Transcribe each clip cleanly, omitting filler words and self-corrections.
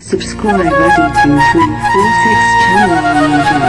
Subscribe Ready246 channel on YouTube.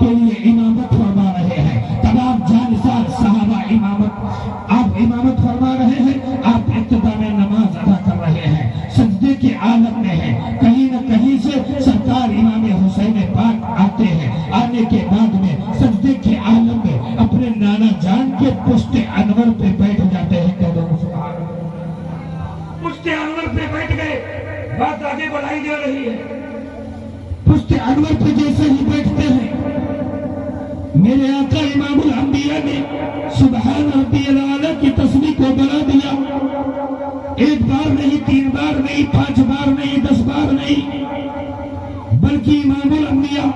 کے لیے امامت فرما رہے ہیں، تمام جانسار صحابہ آپ امامت فرما رہے ہیں، آپ ابتدا میں نماز ادا کر رہے ہیں، سجدے کے عالم میں ہیں، کہیں نہ کہیں سے سرکار امام حسین پاک آتے ہیں، آنے کے بعد میں سجدے کے عالم میں اپنے نانا جان کے پشت انور پہ بیٹھ جاتے ہیں۔ کہہ دو سبحان اللہ۔ پشت انور پہ بیٹھ گئے، بات آگے بڑھائی جا رہی ہے۔ پشت انور پہ جیسے ہی بیٹھتے ہیں، میرے آقا امام الانبیاء نے سبحان ربی الاعلیٰ کی تسبیح کو بڑھا دیا، ایک بار نہیں، 3 بار نہیں، 5 بار نہیں، 10 بار نہیں، بلکہ امام الانبیاء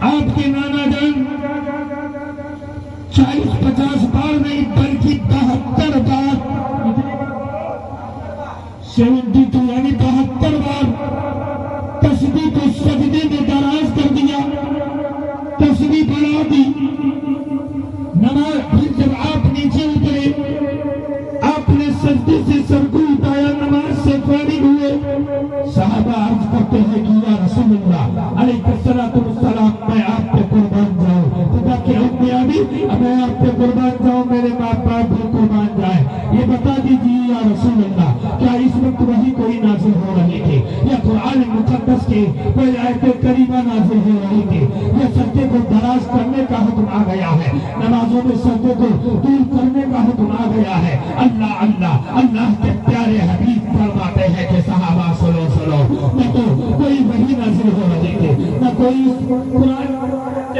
آپ کے نانا جان 40-50 بار نہیں بلکہ 72 بار، 72 یعنی 72 بار تسبیح کو سجدے میں دراز کر دیا، تسبیح بڑھا دی۔ نماز پھر جب آپ نیچے اترے، آپ نے سجدے سے سر کو اٹھایا، نماز سے فارغ ہوئے، صحابہ عرض کرتے ہیں کہ یا رسول اللہ علیہ السلام، میں آپ پہ قربان جاؤں، خدا کے انبیاء بھی میں آپ پہ قربان جاؤں، میرے ماں باپ بھی قربان جائے، یہ بتا دیجیے یا رسول اللہ، کیا اس وقت وہی کوئی نازل ہو رہی تھی یا قرآن مقدس کے کوئی آیت کریمہ نازل ہو رہی تھی، یا سجدے کو دراز کرنے کا حکم آ گیا ہے، نمازوں میں سجدے کو دور کرنے کا حکم آ گیا ہے؟ اللہ اللہ اللہ کے پیارے حبیب فرماتے ہیں کہ صحابہ سنو سنو، نہ تو کوئی وحی نازل ہو رہی تھی، نہ کوئی قرآن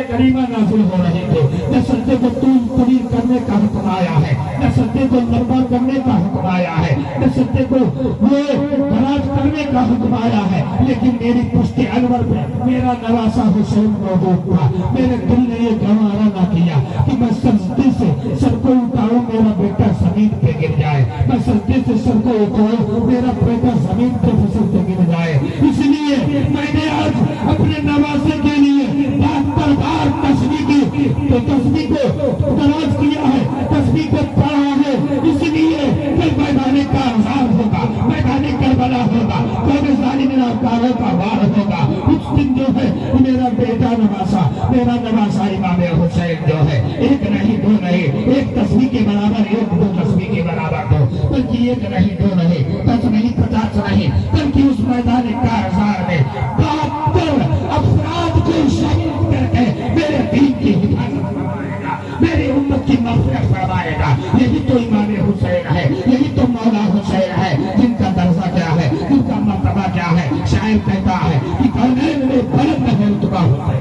کریمہ نازل ہو رہی تھی، نہ سجدے کو طویل کرنے کا حکم آیا ہے، نہ سجدے کو لمبا کرنے کا حکم آیا ہے، نہ سجدے کو دراز کرنے کا حکم آیا ہے، لیکن میری پشت انور پہ میرا نواسا حسین موجود تھا، میرے دل نے یہ گوارا نہ کیا کہ میں سجدے سے سر کو اٹھاؤں، میرا بیٹا زمین پہ گر جائے، میں سجدے سے سر کو اٹھاؤں، میرا بیٹا زمین پہ پھسل کے گر جائے، اس لیے میں نے آج اپنے نواسے کے لیے 72 بار تسبیح کی، تو تسبیح کو دراز کیا ہے، تسبیح کو پڑھا ہے، اس لیے کہ میدان کارزار ہوگا، میدان کربلا ہوگا، قوم ظالمین اور کاروں کا وار ہوگا، اس دن جو ہے میرا بیٹا نواسا، میرا نواسا امام حسین جو ہے، ایک نہیں دو نہیں، ایک تسبیح کے برابر، ایک دو تسبیح کے برابر دو، بلکہ ایک نہیں دو نہیں، 10 نہیں 50 نہیں، بلکہ اس میدان کارزار میں 72 افراد کو شہید کر کے میرے دین کی حفاظت فرمائے گا، میری امت کی مغفرت فرمائے گا۔ یہی تو امام حسین ہے، یہی تو مولا حسین ہے، جن کا درجہ کیا ہے، جن کا مرتبہ کیا ہے۔ شاعر کہتا ہے کہ کونین میں بلند ہے رتبہ حسین،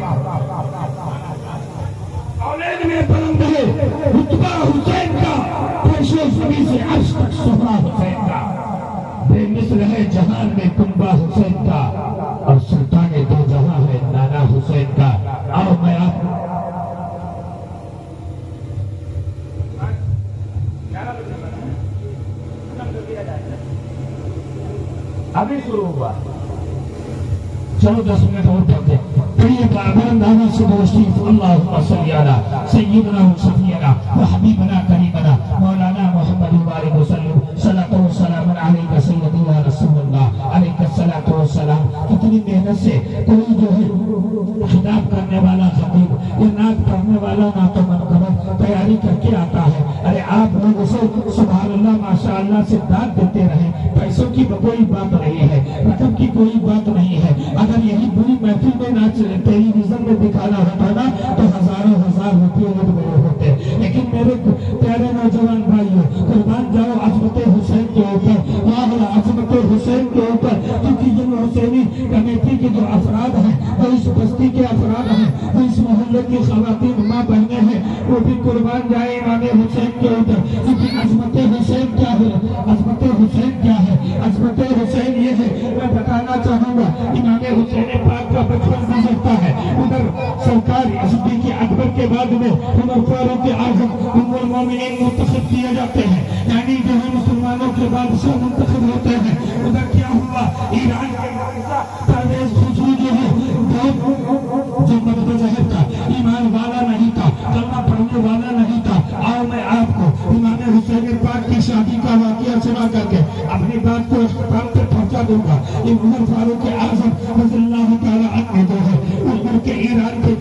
کونین میں بلند ہے رتبہ حسین کا، پیشو زمین سے عرش تک سہرا حسین کا، بے مثل ہے جہان میں کنبہ حسین کا، اور سلطان دو جہاں ہے نانا حسین کا۔ آؤ میں آپ ابھی شروع ہوا، چلو 10 منٹ اور پڑھتے ہیں۔ پڑھیے بلند آواز سے تشریف، اللہم صلی علی سیدنا و شفیعنا و حبیبنا کریمنا مولانا محمد وآلہ وسلم، صلاۃ و سلام علیک سیدی یا رسول اللہ، علیک الصلاۃ والسلام۔ کتنی محنت سے کوئی جو ہے خطاب کرنے والا خطیب یا نعت پڑھنے والا نعت و منقبت تیاری کر کے آتا ہے، ارے آپ لوگ اسے سبحان اللہ ماشاء اللہ سے داد دیتے رہیں، پیسوں کی کوئی بات نہیں ہے، رقم کی کوئی بات نہیں ہے۔ اگر یہی بری محفل میں ناچ ٹیلی ویژن میں دکھانا ہوتا نا تو ہزاروں ہزار روپے لگ گئے ہوتے، لیکن میرے پیارے نوجوان بھائیوں، قربان جاؤ عظمت حسین کے اوپر، واہ عظمت حسین کے اوپر، کیونکہ یہ حسینی کمیٹی کے جو افراد ہیں، وہ اس بستی کے افراد ہیں، وہ اس محلے کی خواتین ماں بہنیں ہیں، وہ بھی قربان جائے امام حسین کے اوپر، کیونکہ عظمت حسین کیا ہے، عظمت حسین کیا ہے، عظمت حسین یہ ہے۔ میں بتانا چاہوں گا امام حسین پاک کا بچپن گزرتا ہے، ادھر سرکار صدیق اکبر کے بعد میں عمر فاروق اعظم ام المومنین منتخب کیے جاتے ہیں، یعنی جو ہے مسلمانوں کے بادشاہ منتخب ہوتے ہیں۔ ادھر کیا ہوا، ایران کے بادشاہ پرویز خسرو جو ہے جو مدد ظہر تھا، ایمان والا نہیں تھا، کلمہ پڑھنے والا نہیں تھا۔ آؤ میں آپ کو امام حسین پاک کی شادی کا واقعہ سنا کر کے اپنی بات کو اختتام پہ پہنچا دوں گا۔ یہ عمر فاروق اعظم رضی اللہ تعالی عنہ جو ہے عمر کے ایران کے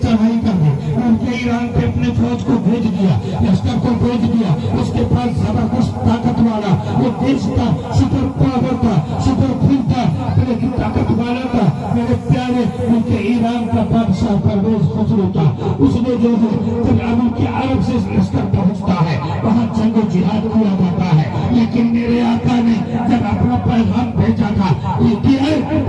دیش تھا، سپر پاور تھا، سپر فل تھا، بڑے کی طاقت والا تھا، میرے پیارے ان کے ایران کا بادشاہ پرویز خسرو تھا. اس نے جو ہے جب ابو کی عرب سے لشکر پہنچتا ہے وہاں جنگ و جہاد کیا جاتا ہے، لیکن میرے آقا نے جب اپنا پیغام بھیجا تھا یہ کیا ہے